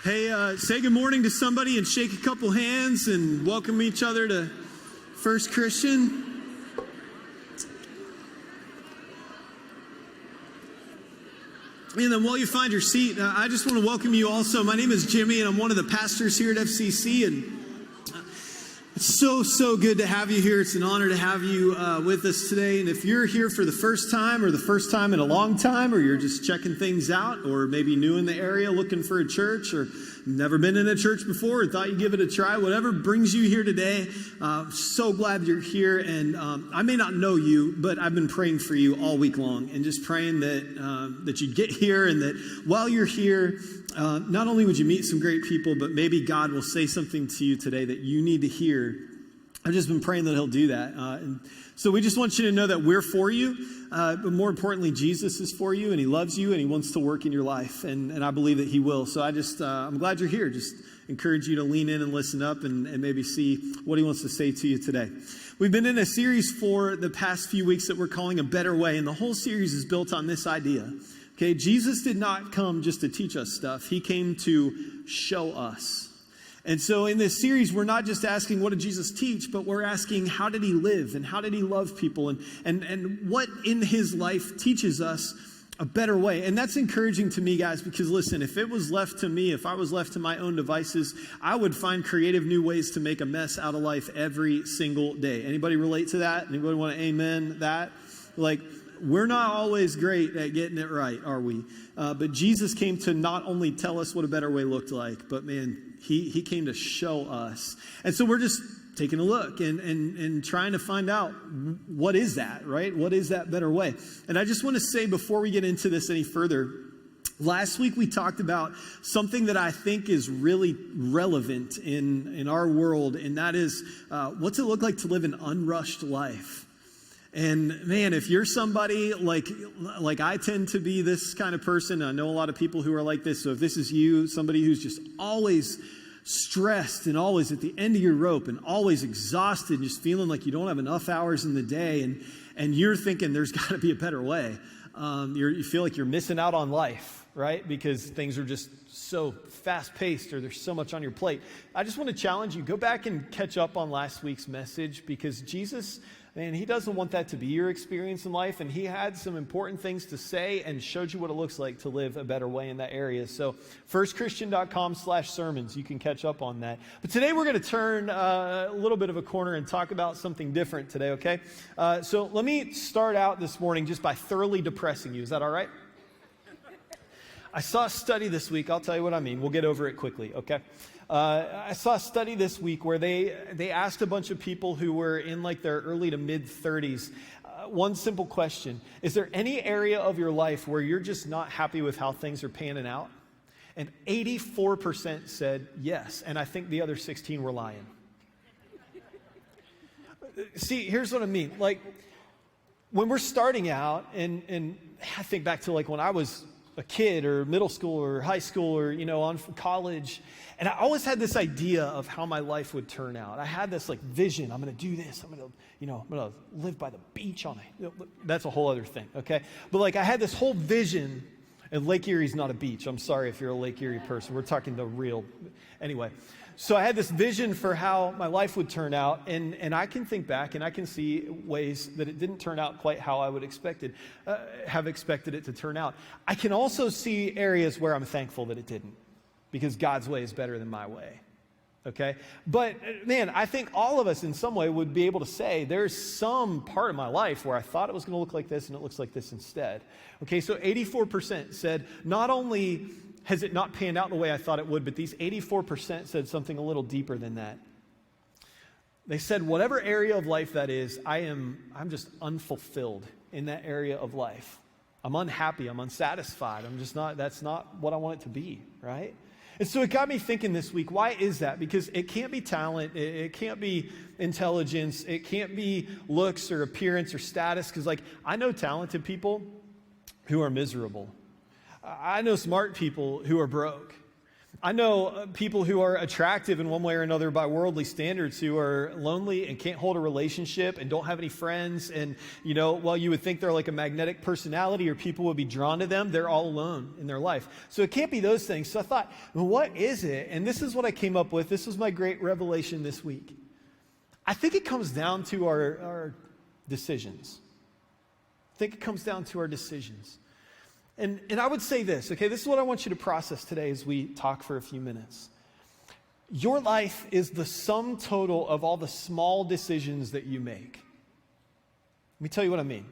Hey, say good morning to somebody and shake a couple hands and welcome each other to First Christian. And then while you find your seat, I just want to welcome you also. My name is Jimmy, and I'm one of the pastors here at FCC, and it's so good to have you here. It's an honor to have you with us today. And if you're here for the first time or the first time in a long time, or you're just checking things out, or maybe new in the area looking for a church, or never been in a church before and thought you'd give it a try, whatever brings you here today, so glad you're here. And I may not know you, but I've been praying for you all week long and just praying that you get here, and that while you're here, not only would you meet some great people, but maybe God will say something to you today that you need to hear. I've just been praying that he'll do that. And so we just want you to know that we're for you, but more importantly, Jesus is for you, and he loves you, and he wants to work in your life, and I believe that he will. So I'm glad you're here. Just encourage you to lean in and listen up and maybe see what he wants to say to you today. We've been in a series for the past few weeks that we're calling A Better Way, and the whole series is built on this idea. Okay, Jesus did not come just to teach us stuff. He came to show us. And so in this series, we're not just asking, what did Jesus teach? But we're asking, how did he live? And how did he love people? And what in his life teaches us a better way? And that's encouraging to me, guys, because listen, if it was left to me, if I was left to my own devices, I would find creative new ways to make a mess out of life every single day. Anybody relate to that? Anybody want to amen that? Like, we're not always great at getting it right, are we? But Jesus came to not only tell us what a better way looked like, but man, he came to show us. And so we're just taking a look and trying to find out, what is that, right? What is that better way? And I just want to say before we get into this any further, last week we talked about something that I think is really relevant in our world, and that is what's it look like to live an unrushed life? And man, if you're somebody like I tend to be this kind of person, I know a lot of people who are like this. So if this is you, somebody who's just always stressed and always at the end of your rope and always exhausted and just feeling like you don't have enough hours in the day, and you're thinking there's got to be a better way. You feel like you're missing out on life, right? Because things are just so fast-paced, or there's so much on your plate. I just want to challenge you, go back and catch up on last week's message, because Jesus, man, he doesn't want that to be your experience in life, and he had some important things to say and showed you what it looks like to live a better way in that area. So firstchristian.com/sermons, you can catch up on that. But today we're going to turn a little bit of a corner and talk about something different today, okay? So let me start out this morning just by thoroughly depressing you. Is that all right? I saw a study this week. I'll tell you what I mean. We'll get over it quickly, okay? I saw a study this week where they asked a bunch of people who were in like their early to mid 30s, one simple question: is there any area of your life where you're just not happy with how things are panning out? And 84% said yes, and I think the other 16 were lying. See, here's what I mean. Like, when we're starting out, and I think back to like when I was a kid or middle school or high school or, on from college. And I always had this idea of how my life would turn out. I had this like vision. I'm going to do this. I'm going to live by the beach that's a whole other thing. Okay. But like I had this whole vision, and Lake Erie's not a beach. I'm sorry if you're a Lake Erie person. We're talking the real, anyway. So I had this vision for how my life would turn out, and I can think back and I can see ways that it didn't turn out quite how I would have expected it to turn out. I can also see areas where I'm thankful that it didn't, because God's way is better than my way. Okay? But man, I think all of us in some way would be able to say there's some part of my life where I thought it was going to look like this and it looks like this instead. Okay, so 84% said not only has it not panned out the way I thought it would, but these 84% said something a little deeper than that. They said, whatever area of life that is, I'm just unfulfilled in that area of life. I'm unhappy, I'm unsatisfied, that's not what I want it to be, right? And so it got me thinking this week, why is that? Because it can't be talent, it can't be intelligence, it can't be looks or appearance or status, because like I know talented people who are miserable. I know smart people who are broke. I know people who are attractive in one way or another by worldly standards who are lonely and can't hold a relationship and don't have any friends. And, while you would think they're like a magnetic personality or people would be drawn to them, they're all alone in their life. So it can't be those things. So I thought, well, what is it? And this is what I came up with. This was my great revelation this week. I think it comes down to our decisions. I think it comes down to our decisions. And I would say this, okay? This is what I want you to process today as we talk for a few minutes. Your life is the sum total of all the small decisions that you make. Let me tell you what I mean.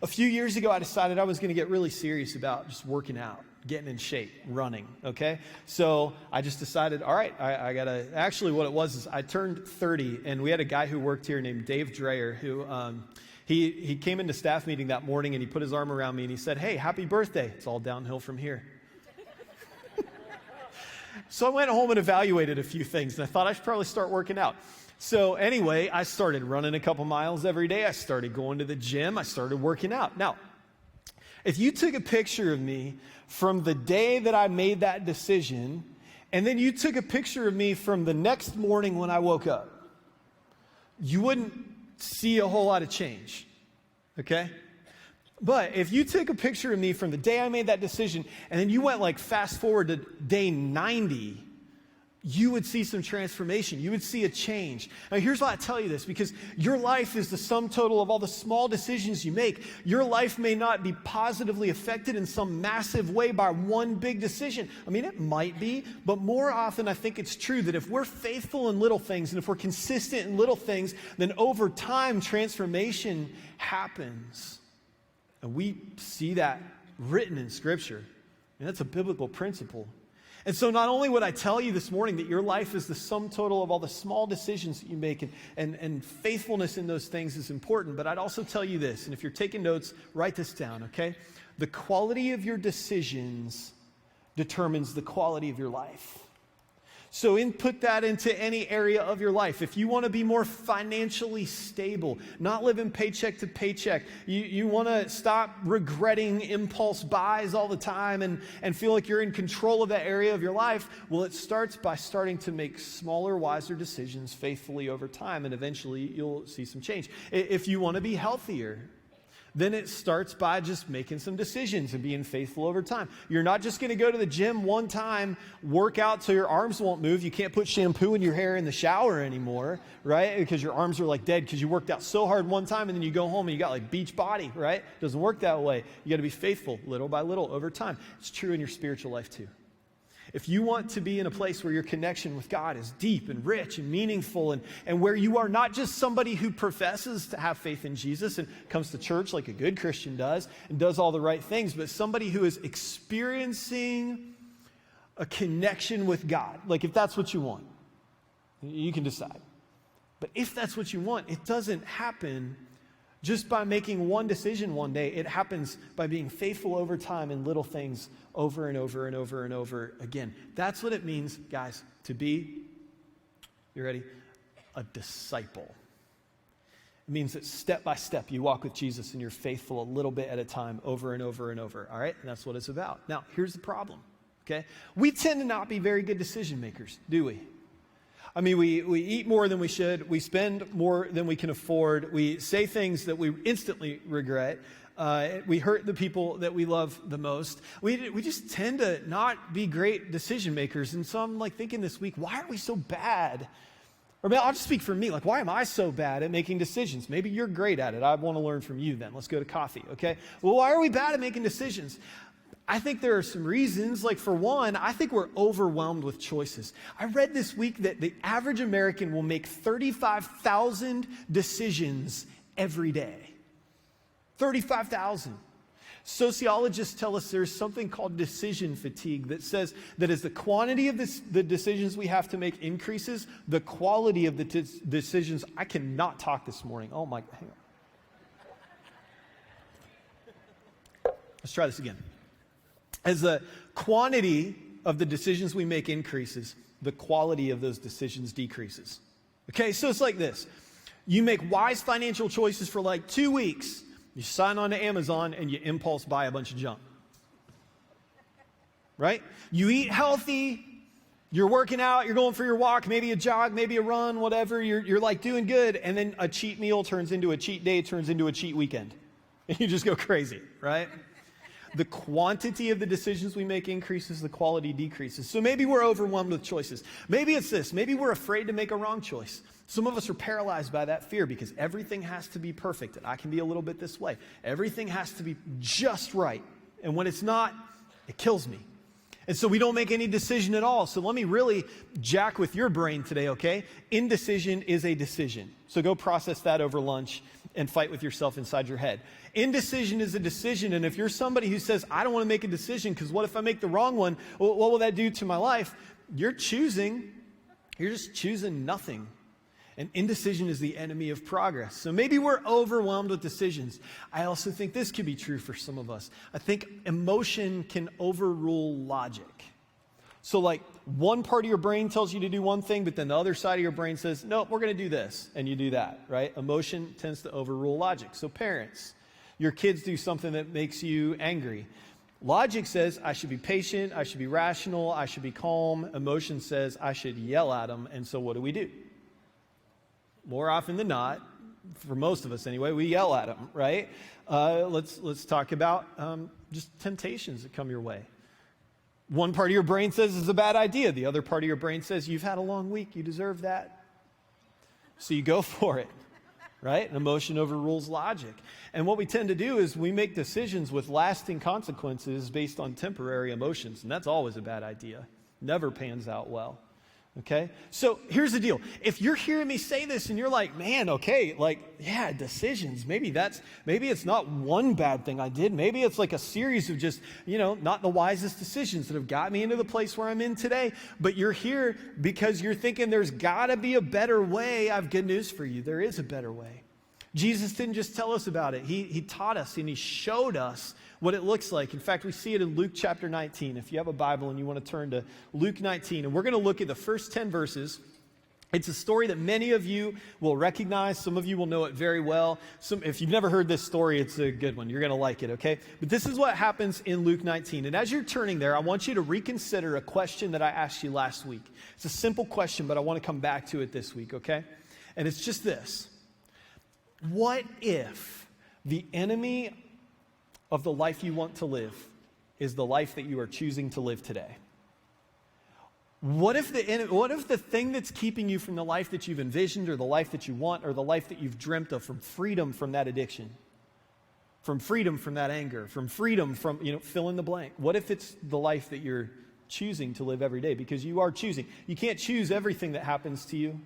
A few years ago, I decided I was going to get really serious about just working out, getting in shape, running, okay? So I just decided, all right, I got to, actually what it was is I turned 30, and we had a guy who worked here named Dave Dreyer who, he came into staff meeting that morning and he put his arm around me and he said, "Hey, happy birthday. It's all downhill from here." So I went home and evaluated a few things and I thought I should probably start working out. So anyway, I started running a couple miles every day. I started going to the gym. I started working out. Now, if you took a picture of me from the day that I made that decision and then you took a picture of me from the next morning when I woke up, you wouldn't see a whole lot of change, okay? But if you take a picture of me from the day I made that decision and then you went like fast forward to day 90, you would see some transformation. You would see a change. Now, here's why I tell you this, because your life is the sum total of all the small decisions you make. Your life may not be positively affected in some massive way by one big decision. I mean, it might be, but more often I think it's true that if we're faithful in little things and if we're consistent in little things, then over time transformation happens. And we see that written in Scripture. And that's a biblical principle. And so not only would I tell you this morning that your life is the sum total of all the small decisions that you make and faithfulness in those things is important, but I'd also tell you this, and if you're taking notes, write this down, okay? The quality of your decisions determines the quality of your life. So input that into any area of your life. If you want to be more financially stable, not living paycheck to paycheck, you want to stop regretting impulse buys all the time and feel like you're in control of that area of your life, well, it starts by starting to make smaller, wiser decisions faithfully over time, and eventually you'll see some change. If you want to be healthier, then it starts by just making some decisions and being faithful over time. You're not just going to go to the gym one time, work out so your arms won't move. You can't put shampoo in your hair in the shower anymore, right? Because your arms are like dead because you worked out so hard one time and then you go home and you got like beach body, right? It doesn't work that way. You got to be faithful little by little over time. It's true in your spiritual life too. If you want to be in a place where your connection with God is deep and rich and meaningful and where you are not just somebody who professes to have faith in Jesus and comes to church like a good Christian does and does all the right things, but somebody who is experiencing a connection with God, like if that's what you want, you can decide. But if that's what you want, it doesn't happen just by making one decision one day. It happens by being faithful over time in little things over and over and over and over again. That's what it means, guys, to be, you ready? A disciple. It means that step by step you walk with Jesus and you're faithful a little bit at a time over and over and over, all right? And that's what it's about. Now, here's the problem, okay? We tend to not be very good decision makers, do we? I mean, we eat more than we should. We spend more than we can afford. We say things that we instantly regret. We hurt the people that we love the most. We just tend to not be great decision makers. And so I'm like thinking this week, why are we so bad? Or I'll just speak for me. Like, why am I so bad at making decisions? Maybe you're great at it. I want to learn from you then. Let's go to coffee, okay? Well, why are we bad at making decisions? I think there are some reasons. Like, for one, I think we're overwhelmed with choices. I read this week that the average American will make 35,000 decisions every day. 35,000. Sociologists tell us there's something called decision fatigue that says that as the quantity of the decisions we have to make increases, the quality of the decisions. I cannot talk this morning. Oh my, hang on. Let's try this again. As the quantity of the decisions we make increases, the quality of those decisions decreases. Okay, so it's like this. You make wise financial choices for like 2 weeks. You sign on to Amazon and you impulse buy a bunch of junk. Right? You eat healthy You're working out, you're going for your walk, maybe a jog, maybe a run, whatever. You're like doing good, and then a cheat meal turns into a cheat day, turns into a cheat weekend. And you just go crazy, right? The quantity of the decisions we make increases, the quality decreases. So maybe we're overwhelmed with choices. Maybe it's this. Maybe we're afraid to make a wrong choice. Some of us are paralyzed by that fear because everything has to be perfect. And I can be a little bit this way. Everything has to be just right. And when it's not, it kills me. And so we don't make any decision at all. So let me really jack with your brain today, okay? Indecision is a decision. So go process that over lunch and fight with yourself inside your head. Indecision is a decision, and if you're somebody who says, I don't want to make a decision because what if I make the wrong one? What will that do to my life? You're just choosing nothing. And indecision is the enemy of progress. So maybe we're overwhelmed with decisions. I also think this could be true for some of us. I think emotion can overrule logic. So like one part of your brain tells you to do one thing, but then the other side of your brain says, nope, we're going to do this, and you do that, right? Emotion tends to overrule logic. So parents, your kids do something that makes you angry. Logic says, I should be patient, I should be rational, I should be calm. Emotion says, I should yell at them, and so what do? More often than not, for most of us anyway, we yell at them, right? Let's talk about just temptations that come your way. One part of your brain says it's a bad idea. The other part of your brain says, you've had a long week, you deserve that. So you go for it, right? And emotion overrules logic. And what we tend to do is we make decisions with lasting consequences based on temporary emotions. And that's always a bad idea. Never pans out well. Okay? So here's the deal. If you're hearing me say this and you're like, man, okay, like, yeah, decisions. Maybe it's not one bad thing I did. Maybe it's like a series of just, not the wisest decisions that have got me into the place where I'm in today. But you're here because you're thinking there's got to be a better way. I have good news for you. There is a better way. Jesus didn't just tell us about it. He taught us and he showed us what it looks like. In fact, we see it in Luke chapter 19. If you have a Bible and you want to turn to Luke 19, and we're going to look at the first 10 verses. It's a story that many of you will recognize. Some of you will know it very well. If you've never heard this story, it's a good one. You're going to like it, okay? But this is what happens in Luke 19. And as you're turning there, I want you to reconsider a question that I asked you last week. It's a simple question, but I want to come back to it this week, okay? And it's just this. What if the enemy of the life you want to live is the life that you are choosing to live today? What if the thing that's keeping you from the life that you've envisioned or the life that you want or the life that you've dreamt of, from freedom from that addiction, from freedom from that anger, from freedom from, fill in the blank. What if it's the life that you're choosing to live every day? Because you are choosing. You can't choose everything that happens to you,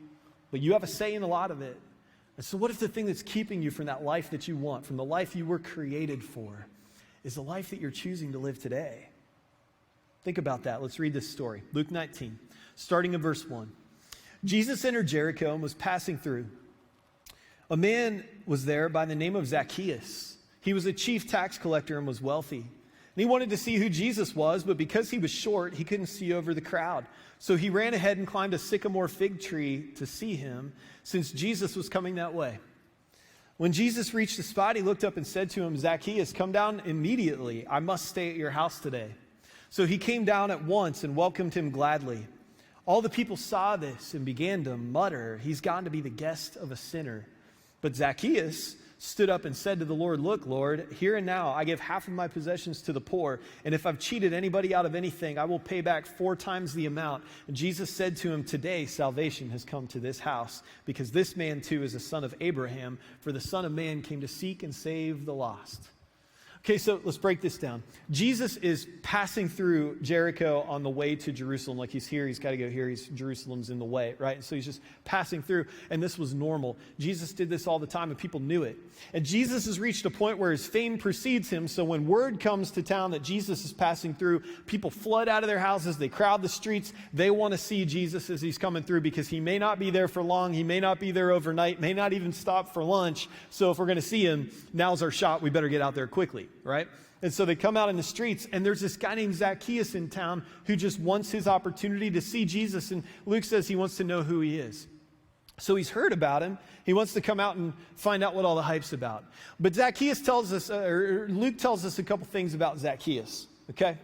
but you have a say in a lot of it. And so what if the thing that's keeping you from that life that you want, from the life you were created for, is the life that you're choosing to live today? Think about that. Let's read this story. Luke 19, starting in verse 1. Jesus entered Jericho and was passing through. A man was there by the name of Zacchaeus. He was a chief tax collector and was wealthy. And he wanted to see who Jesus was, but because he was short, he couldn't see over the crowd. So he ran ahead and climbed a sycamore fig tree to see him, since Jesus was coming that way. When Jesus reached the spot, he looked up and said to him, Zacchaeus, come down immediately. I must stay at your house today. So he came down at once and welcomed him gladly. All the people saw this and began to mutter, he's gone to be the guest of a sinner. But Zacchaeus stood up and said to the Lord, look, Lord, here and now I give half of my possessions to the poor, and if I've cheated anybody out of anything, I will pay back 4 times the amount. And Jesus said to him, today salvation has come to this house, because this man too is a son of Abraham, for the Son of Man came to seek and save the lost. Okay, so let's break this down. Jesus is passing through Jericho on the way to Jerusalem. Like he's here, he's got to go here, Jerusalem's in the way, right? And so he's just passing through, and this was normal. Jesus did this all the time, and people knew it. And Jesus has reached a point where his fame precedes him, so when word comes to town that Jesus is passing through, people flood out of their houses, they crowd the streets, they want to see Jesus as he's coming through, because he may not be there for long, he may not be there overnight, may not even stop for lunch. So if we're going to see him, now's our shot, we better get out there quickly. Right? And so they come out in the streets, and there's this guy named Zacchaeus in town who just wants his opportunity to see Jesus. And Luke says he wants to know who he is. So he's heard about him. He wants to come out and find out what all the hype's about. But Zacchaeus tells us, or Luke tells us a couple things about Zacchaeus. Okay?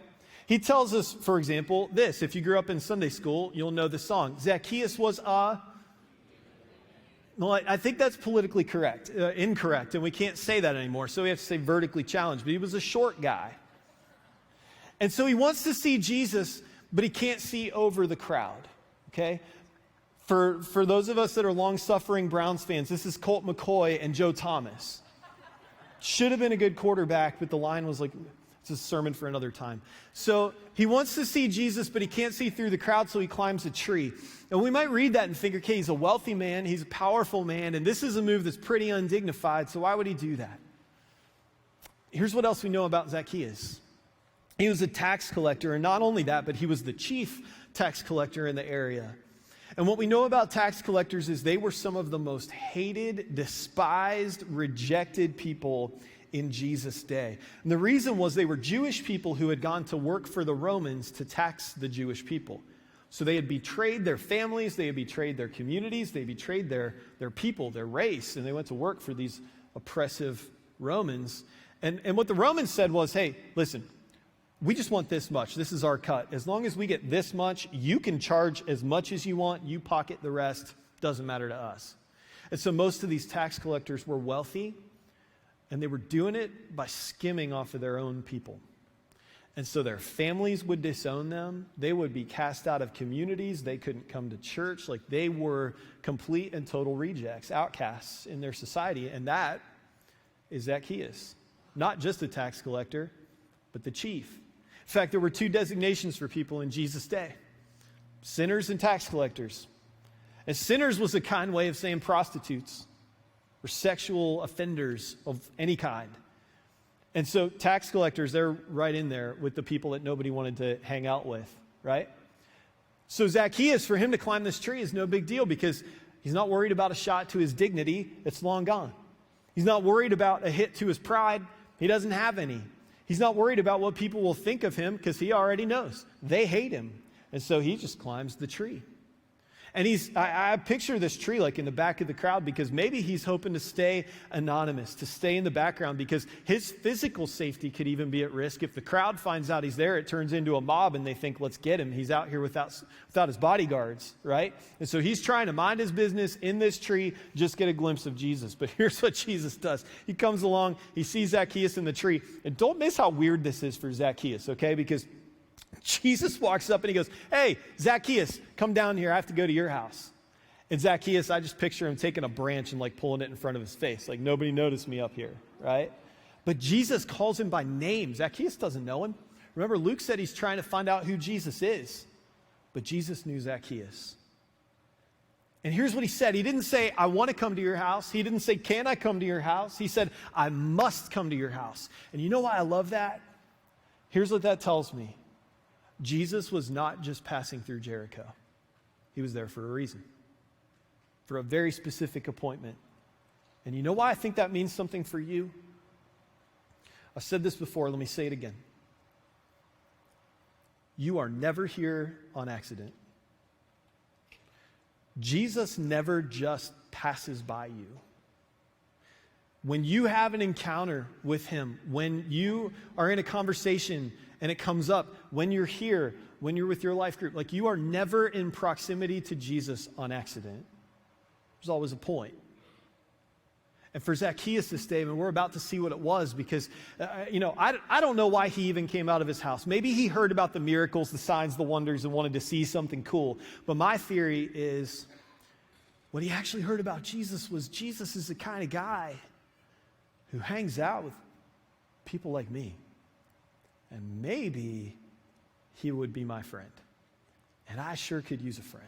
He tells us, for example, this. If you grew up in Sunday school, you'll know the song. Zacchaeus was well, I think that's politically incorrect, and we can't say that anymore, so we have to say vertically challenged, but he was a short guy. And so he wants to see Jesus, but he can't see over the crowd, okay? For those of us that are long-suffering Browns fans, this is Colt McCoy and Joe Thomas. Should have been a good quarterback, but the line was like, it's a sermon for another time. So he wants to see Jesus, but he can't see through the crowd, so he climbs a tree. And we might read that and think, okay, he's a wealthy man, he's a powerful man, and this is a move that's pretty undignified, so why would he do that? Here's what else we know about Zacchaeus. He was a tax collector, and not only that, but he was the chief tax collector in the area. And what we know about tax collectors is they were some of the most hated, despised, rejected people in Jesus' day. And the reason was they were Jewish people who had gone to work for the Romans to tax the Jewish people. So they had betrayed their families, they had betrayed their communities, they betrayed their people, their race, and they went to work for these oppressive Romans. And what the Romans said was, hey, listen, we just want this much. This is our cut. As long as we get this much, you can charge as much as you want. You pocket the rest. Doesn't matter to us. And so most of these tax collectors were wealthy, and they were doing it by skimming off of their own people. And so their families would disown them. They would be cast out of communities. They couldn't come to church. Like, they were complete and total rejects, outcasts in their society. And that is Zacchaeus. Not just a tax collector, but the chief. In fact, there were two designations for people in Jesus' day: sinners and tax collectors. And sinners was a kind way of saying prostitutes or sexual offenders of any kind. And so tax collectors, they're right in there with the people that nobody wanted to hang out with, right? So Zacchaeus, for him to climb this tree is no big deal because he's not worried about a shot to his dignity. It's long gone. He's not worried about a hit to his pride. He doesn't have any. He's not worried about what people will think of him because he already knows. They hate him. And so he just climbs the tree. And I picture this tree like in the back of the crowd because maybe he's hoping to stay anonymous, to stay in the background because his physical safety could even be at risk. If the crowd finds out he's there, it turns into a mob and they think, let's get him. He's out here without his bodyguards, right? And so he's trying to mind his business in this tree, just get a glimpse of Jesus. But here's what Jesus does. He comes along, he sees Zacchaeus in the tree. And don't miss how weird this is for Zacchaeus, okay? Because Jesus walks up and he goes, hey, Zacchaeus, come down here. I have to go to your house. And Zacchaeus, I just picture him taking a branch and like pulling it in front of his face. Like, nobody noticed me up here, right? But Jesus calls him by name. Zacchaeus doesn't know him. Remember, Luke said he's trying to find out who Jesus is. But Jesus knew Zacchaeus. And here's what he said. He didn't say, I want to come to your house. He didn't say, can I come to your house? He said, I must come to your house. And you know why I love that? Here's what that tells me. Jesus was not just passing through Jericho. He was there for a reason, for a very specific appointment. And you know why I think that means something for you? I've said this before, let me say it again. You are never here on accident. Jesus never just passes by you. When you have an encounter with him, when you are in a conversation and it comes up, when you're here, when you're with your life group, like, you are never in proximity to Jesus on accident. There's always a point. And for Zacchaeus this day, and we're about to see what it was because, I don't know why he even came out of his house. Maybe he heard about the miracles, the signs, the wonders, and wanted to see something cool. But my theory is what he actually heard about Jesus was Jesus is the kind of guy who hangs out with people like me. And maybe he would be my friend. And I sure could use a friend.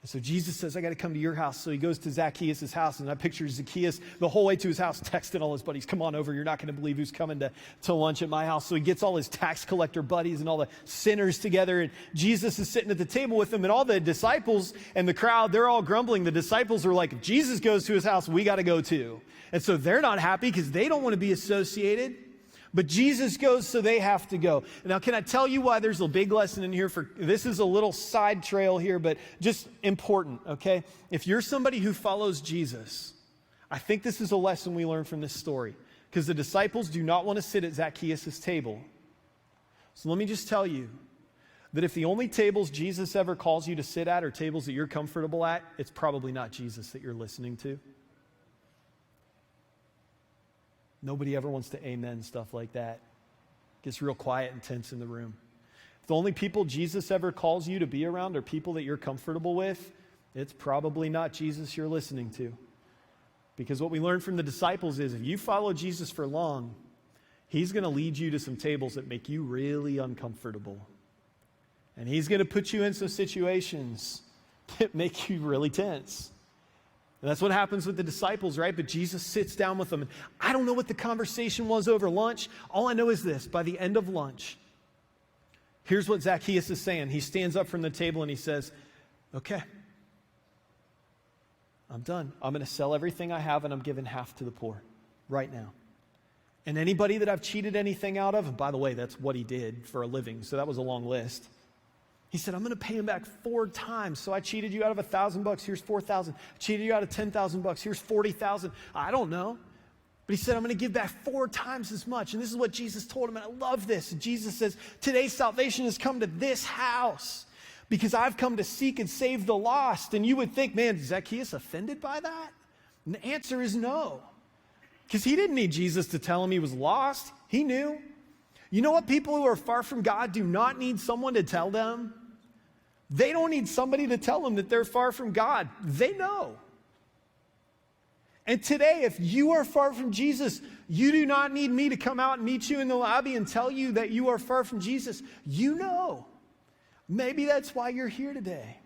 And so Jesus says, I got to come to your house. So he goes to Zacchaeus' house. And I picture Zacchaeus the whole way to his house texting all his buddies, come on over. You're not going to believe who's coming to lunch at my house. So he gets all his tax collector buddies and all the sinners together. And Jesus is sitting at the table with them. And all the disciples and the crowd, they're all grumbling. The disciples are like, if Jesus goes to his house, we got to go too. And so they're not happy because they don't want to be associated. But Jesus goes, so they have to go. Now, can I tell you why there's a big lesson in here? This is a little side trail here, but just important, okay? If you're somebody who follows Jesus, I think this is a lesson we learn from this story. Because the disciples do not want to sit at Zacchaeus' table. So let me just tell you that if the only tables Jesus ever calls you to sit at are tables that you're comfortable at, it's probably not Jesus that you're listening to. Nobody ever wants to amen stuff like that. Gets real quiet and tense in the room. If the only people Jesus ever calls you to be around are people that you're comfortable with, it's probably not Jesus you're listening to. Because what we learned from the disciples is if you follow Jesus for long, he's going to lead you to some tables that make you really uncomfortable. And he's going to put you in some situations that make you really tense. And that's what happens with the disciples, right? But Jesus sits down with them. And I don't know what the conversation was over lunch. All I know is this. By the end of lunch, here's what Zacchaeus is saying. He stands up from the table and he says, okay, I'm done. I'm going to sell everything I have and I'm giving half to the poor right now. And anybody that I've cheated anything out of, and by the way, that's what he did for a living, so that was a long list. He said, I'm going to pay him back 4 times. So I cheated you out of $1,000. Here's 4,000. Cheated you out of $10,000. Here's 40,000. I don't know. But he said, I'm going to give back 4 times as much. And this is what Jesus told him. And I love this. And Jesus says, today's salvation has come to this house because I've come to seek and save the lost. And you would think, man, is Zacchaeus offended by that? And the answer is no. Because he didn't need Jesus to tell him he was lost. He knew. You know what? People who are far from God do not need someone to tell them. They don't need somebody to tell them that they're far from God. They know. And today, if you are far from Jesus, you do not need me to come out and meet you in the lobby and tell you that you are far from Jesus. You know. Maybe that's why you're here today.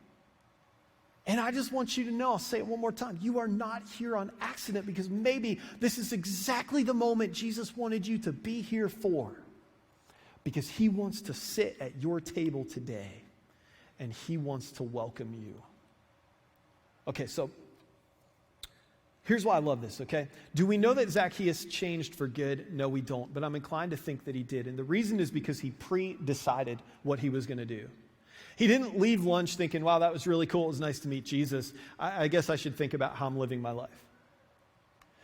And I just want you to know, I'll say it one more time, you are not here on accident because maybe this is exactly the moment Jesus wanted you to be here for. Because he wants to sit at your table today. And he wants to welcome you. Okay, so here's why I love this, okay? Do we know that Zacchaeus changed for good? No, we don't, but I'm inclined to think that he did. And the reason is because he pre-decided what he was going to do. He didn't leave lunch thinking, wow, that was really cool. It was nice to meet Jesus. I guess I should think about how I'm living my life.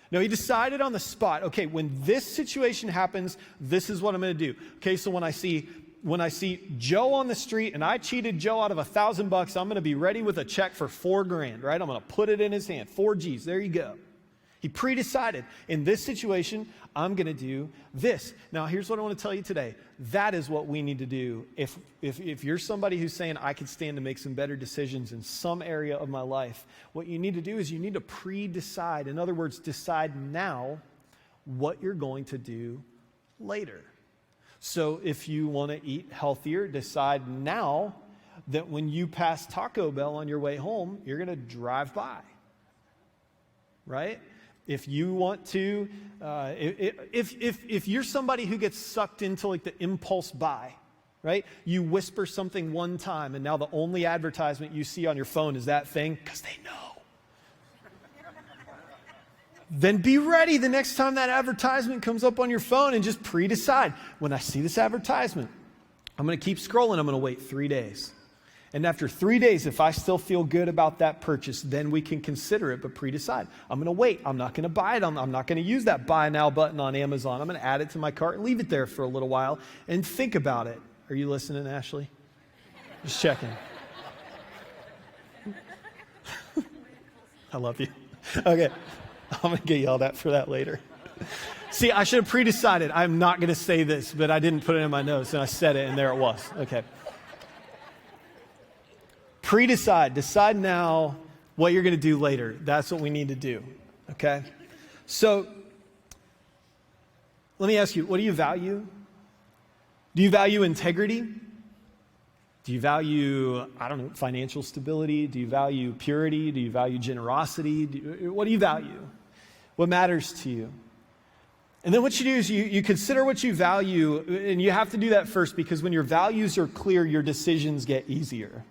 No, he decided on the spot, okay, when this situation happens, this is what I'm going to do. Okay, so when I see Joe on the street and I cheated Joe out of $1,000, I'm going to be ready with a check for $4,000, right? I'm going to put it in his hand. 4 G's. There you go. He pre-decided in this situation, I'm going to do this. Now, here's what I want to tell you today. That is what we need to do. If you're somebody who's saying I could stand to make some better decisions in some area of my life, what you need to do is you need to pre-decide. In other words, decide now what you're going to do later. So if you want to eat healthier, decide now that when you pass Taco Bell on your way home, you're going to drive by, right? If you want to, if you're somebody who gets sucked into like the impulse buy, right? You whisper something one time and now the only advertisement you see on your phone is that thing because they know. Then be ready the next time that advertisement comes up on your phone and just pre-decide. When I see this advertisement, I'm going to keep scrolling. I'm going to wait 3 days. And after 3 days, if I still feel good about that purchase, then we can consider it, but pre-decide. I'm going to wait. I'm not going to buy it. I'm not going to use that buy now button on Amazon. I'm going to add it to my cart and leave it there for a little while and think about it. Are you listening, Ashley? Just checking. I love you. Okay. I'm going to get yelled at for that later. See, I should have pre-decided. I'm not going to say this, but I didn't put it in my notes, and I said it, and there it was. Okay. Pre-decide. Decide now what you're going to do later. That's what we need to do. Okay? So, let me ask you, what do you value? Do you value integrity? Do you value, financial stability? Do you value purity? Do you value generosity? What do you value? What matters to you? And then what you do is you consider what you value, and you have to do that first because when your values are clear, your decisions get easier.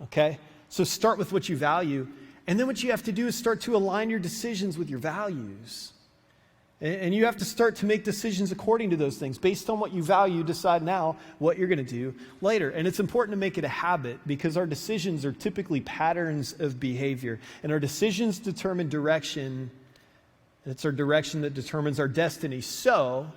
Okay? So start with what you value, and then what you have to do is start to align your decisions with your values. And you have to start to make decisions according to those things. Based on what you value, decide now what you're going to do later. And it's important to make it a habit because our decisions are typically patterns of behavior. And our decisions determine direction. It's our direction that determines our destiny. So,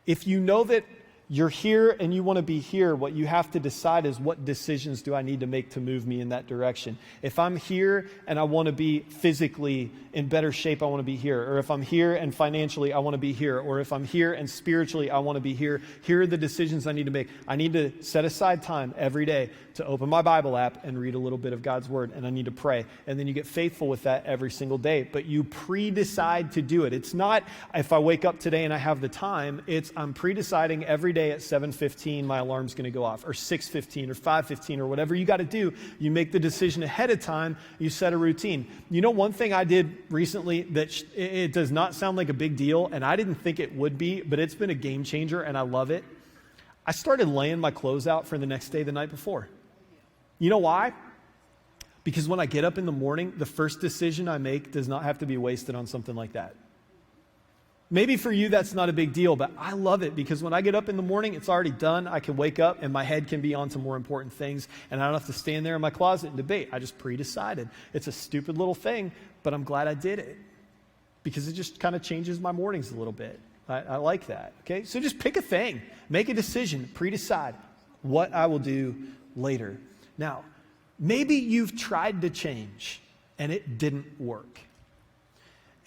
if you know that You're here and you want to be here. What you have to decide is, what decisions do I need to make to move me in that direction? If I'm here and I want to be physically in better shape, I want to be here. Or if I'm here and financially, I want to be here. Or if I'm here and spiritually, I want to be here. Here are the decisions I need to make. I need to set aside time every day to open my Bible app and read a little bit of God's word. And I need to pray. And then you get faithful with that every single day. But you pre-decide to do it. It's not, if I wake up today and I have the time, it's I'm pre-deciding every day at 7:15 my alarm's going to go off, or 6:15 or 5:15 or whatever you got to do. You make the decision ahead of time. You set a routine. You know, one thing I did recently that it does not sound like a big deal, and I didn't think it would be, but it's been a game changer and I love it. I started laying my clothes out for the next day the night before. You know why? Because when I get up in the morning, the first decision I make does not have to be wasted on something like that. Maybe for you that's not a big deal, but I love it because when I get up in the morning, it's already done. I can wake up and my head can be on to more important things, and I don't have to stand there in my closet and debate. I just pre-decided. It's a stupid little thing, but I'm glad I did it because it just kind of changes my mornings a little bit. I like that, okay? So just pick a thing. Make a decision. Pre-decide what I will do later. Now, maybe you've tried to change and it didn't work.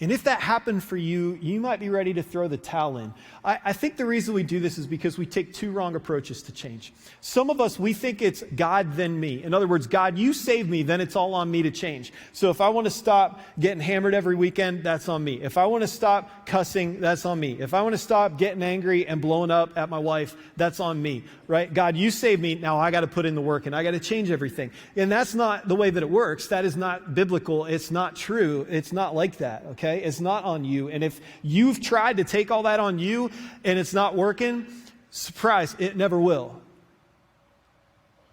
And if that happened for you, you might be ready to throw the towel in. I think the reason we do this is because we take two wrong approaches to change. Some of us, we think it's God, then me. In other words, God, you saved me, then it's all on me to change. So if I want to stop getting hammered every weekend, that's on me. If I want to stop cussing, that's on me. If I want to stop getting angry and blowing up at my wife, that's on me, right? God, you saved me, now I got to put in the work and I got to change everything. And that's not the way that it works. That is not biblical. It's not true. It's not like that, okay? It's not on you. And if you've tried to take all that on you and it's not working, surprise, it never will.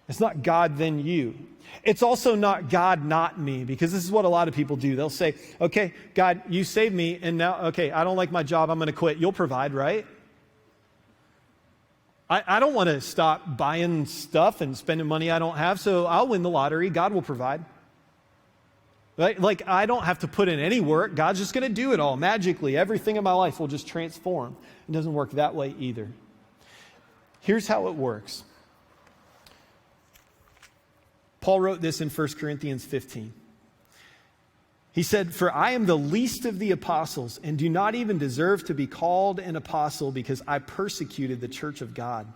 It's not God, then you. It's also not God, not me, because this is what a lot of people do. They'll say, okay, God, you saved me, and now, okay, I don't like my job, I'm going to quit. You'll provide, right? I don't want to stop buying stuff and spending money I don't have, so I'll win the lottery. God will provide. Right? Like, I don't have to put in any work. God's just going to do it all magically. Everything in my life will just transform. It doesn't work that way either. Here's how it works. Paul wrote this in 1 Corinthians 15. He said, "For I am the least of the apostles and do not even deserve to be called an apostle because I persecuted the church of God.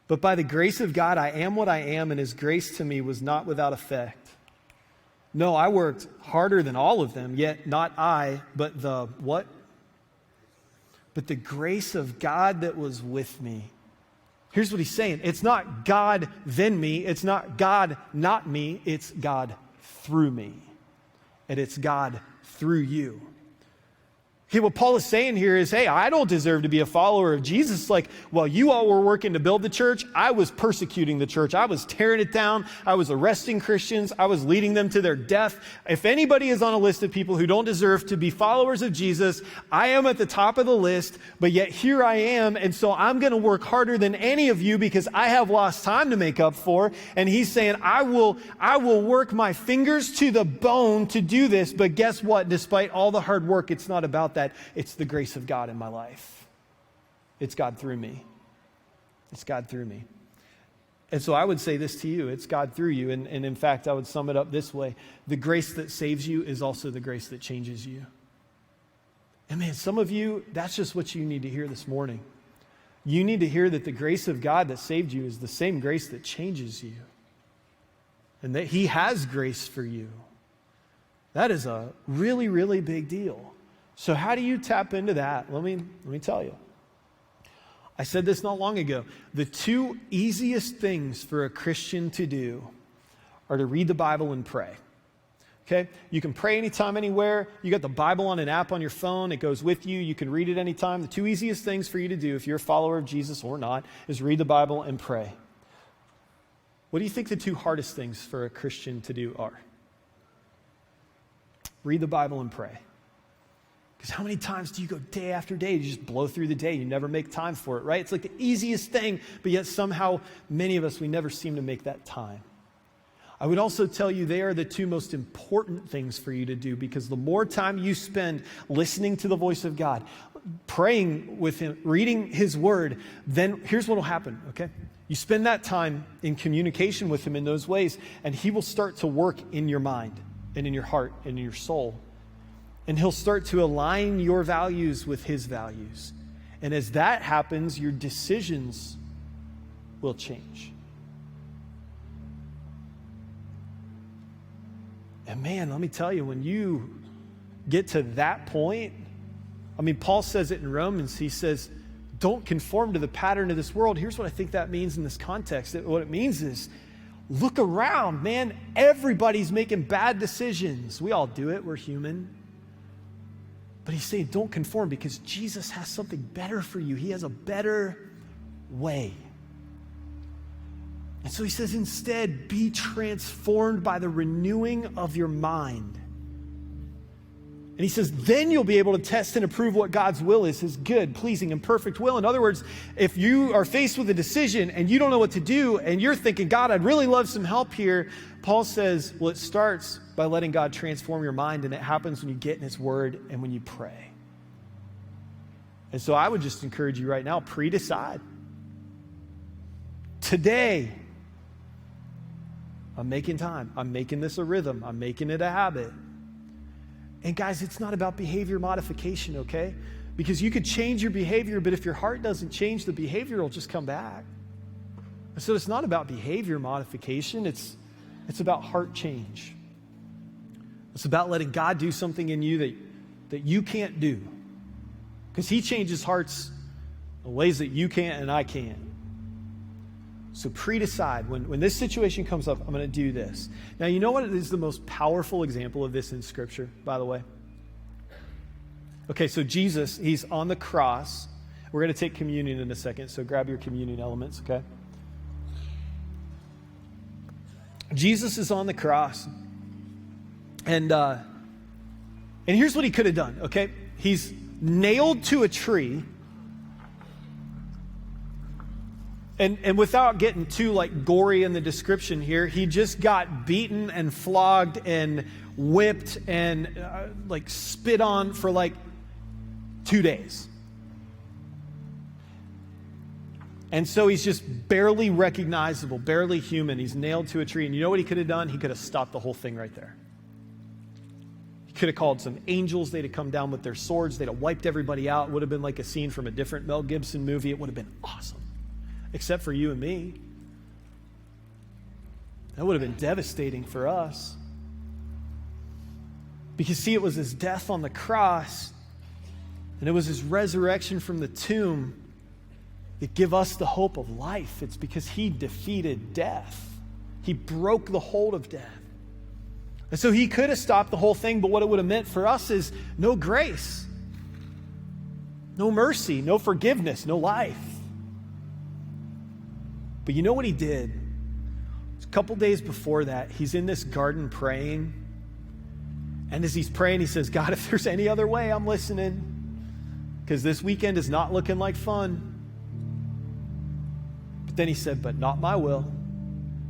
But by the grace of God, I am what I am, and his grace to me was not without effect. No, I worked harder than all of them, yet not I, but the what? But the grace of God that was with me." Here's what he's saying. It's not God, then me. It's not God, not me. It's God through me. And it's God through you. Okay, what Paul is saying here is, hey, I don't deserve to be a follower of Jesus. Like, while you all were working to build the church, I was persecuting the church. I was tearing it down. I was arresting Christians. I was leading them to their death. If anybody is on a list of people who don't deserve to be followers of Jesus, I am at the top of the list, but yet here I am, and so I'm going to work harder than any of you because I have lost time to make up for. And he's saying, I will work my fingers to the bone to do this, but guess what? Despite all the hard work, it's not about that. It's the grace of God in my life. It's God through me. It's God through me. And so I would say this to you. It's God through you. And in fact, I would sum it up this way. The grace that saves you is also the grace that changes you. And man, some of you, that's just what you need to hear this morning. You need to hear that the grace of God that saved you is the same grace that changes you. And that he has grace for you. That is a really, really big deal. So how do you tap into that? Let me tell you. I said this not long ago. The two easiest things for a Christian to do are to read the Bible and pray. Okay? You can pray anytime, anywhere. You got the Bible on an app on your phone. It goes with you. You can read it anytime. The two easiest things for you to do, if you're a follower of Jesus or not, is read the Bible and pray. What do you think the two hardest things for a Christian to do are? Read the Bible and pray. Because how many times do you go day after day, you just blow through the day, you never make time for it, right? It's like the easiest thing, but yet somehow many of us, we never seem to make that time. I would also tell you they are the two most important things for you to do, because the more time you spend listening to the voice of God, praying with Him, reading His Word, then here's what will happen, okay? You spend that time in communication with Him in those ways, and He will start to work in your mind and in your heart and in your soul. And He'll start to align your values with His values. And as that happens, your decisions will change. And man, let me tell you, when you get to that point, I mean, Paul says it in Romans. He says, don't conform to the pattern of this world. Here's what I think that means in this context. What it means is, look around, man. Everybody's making bad decisions. We all do it. We're human. But he's saying, don't conform, because Jesus has something better for you. He has a better way. And so he says, instead, be transformed by the renewing of your mind. And he says, then you'll be able to test and approve what God's will is, His good, pleasing, and perfect will. In other words, if you are faced with a decision and you don't know what to do, and you're thinking, God, I'd really love some help here, Paul says, well, it starts by letting God transform your mind, and it happens when you get in His Word and when you pray. And so I would just encourage you right now, pre-decide. Today, I'm making time. I'm making this a rhythm. I'm making it a habit. And guys, it's not about behavior modification, okay? Because you could change your behavior, but if your heart doesn't change, the behavior will just come back. And so it's not about behavior modification. It's about heart change. It's about letting God do something in you that you can't do. Because He changes hearts in ways that you can't and I can't. So pre-decide, when this situation comes up, I'm going to do this. Now, you know what is the most powerful example of this in Scripture, by the way? Okay, so Jesus, He's on the cross. We're going to take communion in a second, so grab your communion elements, okay? Jesus is on the cross. And here's what He could have done, okay? He's nailed to a tree. And without getting too gory in the description here, He just got beaten and flogged and whipped and spit on for 2 days. And so He's just barely recognizable, barely human. He's nailed to a tree. And you know what He could have done? He could have stopped the whole thing right there. He could have called some angels. They'd have come down with their swords. They'd have wiped everybody out. It would have been like a scene from a different Mel Gibson movie. It would have been awesome. Except for you and me. That would have been devastating for us. Because see, it was His death on the cross, and it was His resurrection from the tomb that give us the hope of life. It's because He defeated death. He broke the hold of death. And so He could have stopped the whole thing, but what it would have meant for us is no grace, no mercy, no forgiveness, no life. But you know what He did? A couple days before that, He's in this garden praying. And as He's praying, He says, God, if there's any other way, I'm listening. Because this weekend is not looking like fun. But then He said, but not my will,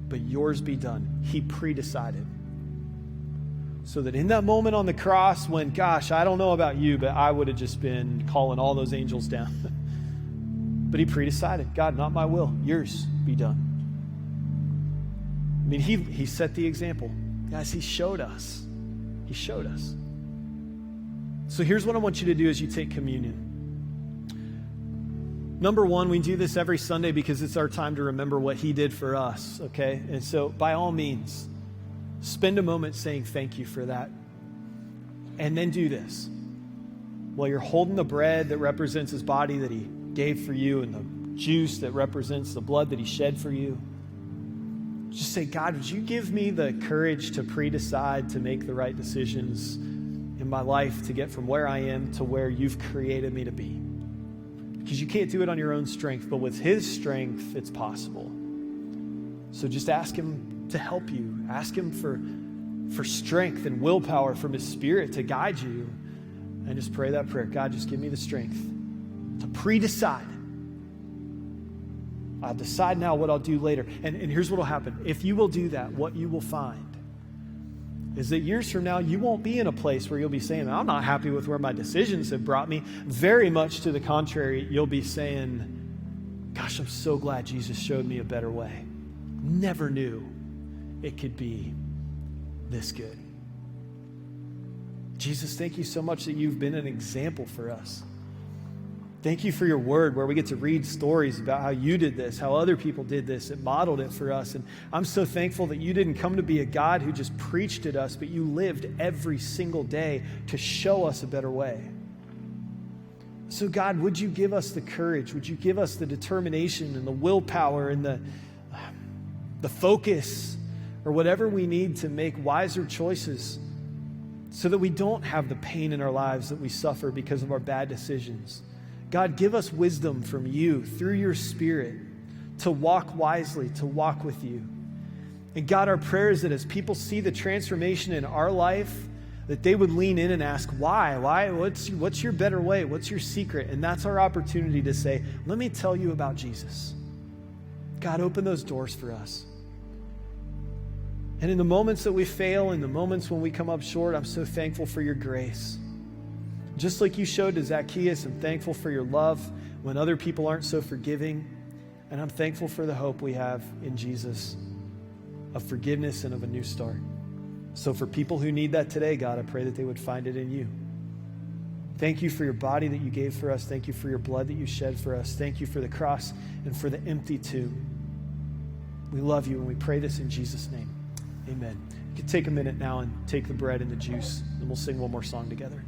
but yours be done. He pre-decided. So that in that moment on the cross when, gosh, I don't know about you, but I would have just been calling all those angels down. But He pre-decided, God, not my will, yours be done. I mean, he set the example. Guys, He showed us. He showed us. So here's what I want you to do as you take communion. Number one, we do this every Sunday because it's our time to remember what He did for us, okay? And so by all means, spend a moment saying thank you for that. And then do this. While you're holding the bread that represents His body that He gave for you and the juice that represents the blood that He shed for you, just say, God, would you give me the courage to pre-decide to make the right decisions in my life to get from where I am to where you've created me to be? Because you can't do it on your own strength, but with His strength, it's possible. So just ask Him to help you. Ask Him for strength and willpower from His Spirit to guide you. And just pray that prayer. God, just give me the strength to pre-decide I'll decide now what I'll do later. And here's what will happen. If you will do that, what you will find is that years from now, you won't be in a place where you'll be saying, I'm not happy with where my decisions have brought me. Very much to the contrary, you'll be saying, gosh, I'm so glad Jesus showed me a better way. Never knew it could be this good. Jesus, thank you so much that you've been an example for us. Thank you for your word where we get to read stories about how you did this, how other people did this. It modeled it for us. And I'm so thankful that you didn't come to be a God who just preached at us, but you lived every single day to show us a better way. So God, would you give us the courage? Would you give us the determination and the willpower and the focus or whatever we need to make wiser choices so that we don't have the pain in our lives that we suffer because of our bad decisions? God, give us wisdom from you through your Spirit to walk wisely, to walk with you. And God, our prayer is that as people see the transformation in our life, that they would lean in and ask, why? What's your better way? What's your secret? And that's our opportunity to say, let me tell you about Jesus. God, open those doors for us. And in the moments that we fail, in the moments when we come up short, I'm so thankful for your grace. Just like you showed to Zacchaeus, I'm thankful for your love when other people aren't so forgiving. And I'm thankful for the hope we have in Jesus of forgiveness and of a new start. So for people who need that today, God, I pray that they would find it in you. Thank you for your body that you gave for us. Thank you for your blood that you shed for us. Thank you for the cross and for the empty tomb. We love you and we pray this in Jesus' name. Amen. You can take a minute now and take the bread and the juice, and we'll sing one more song together.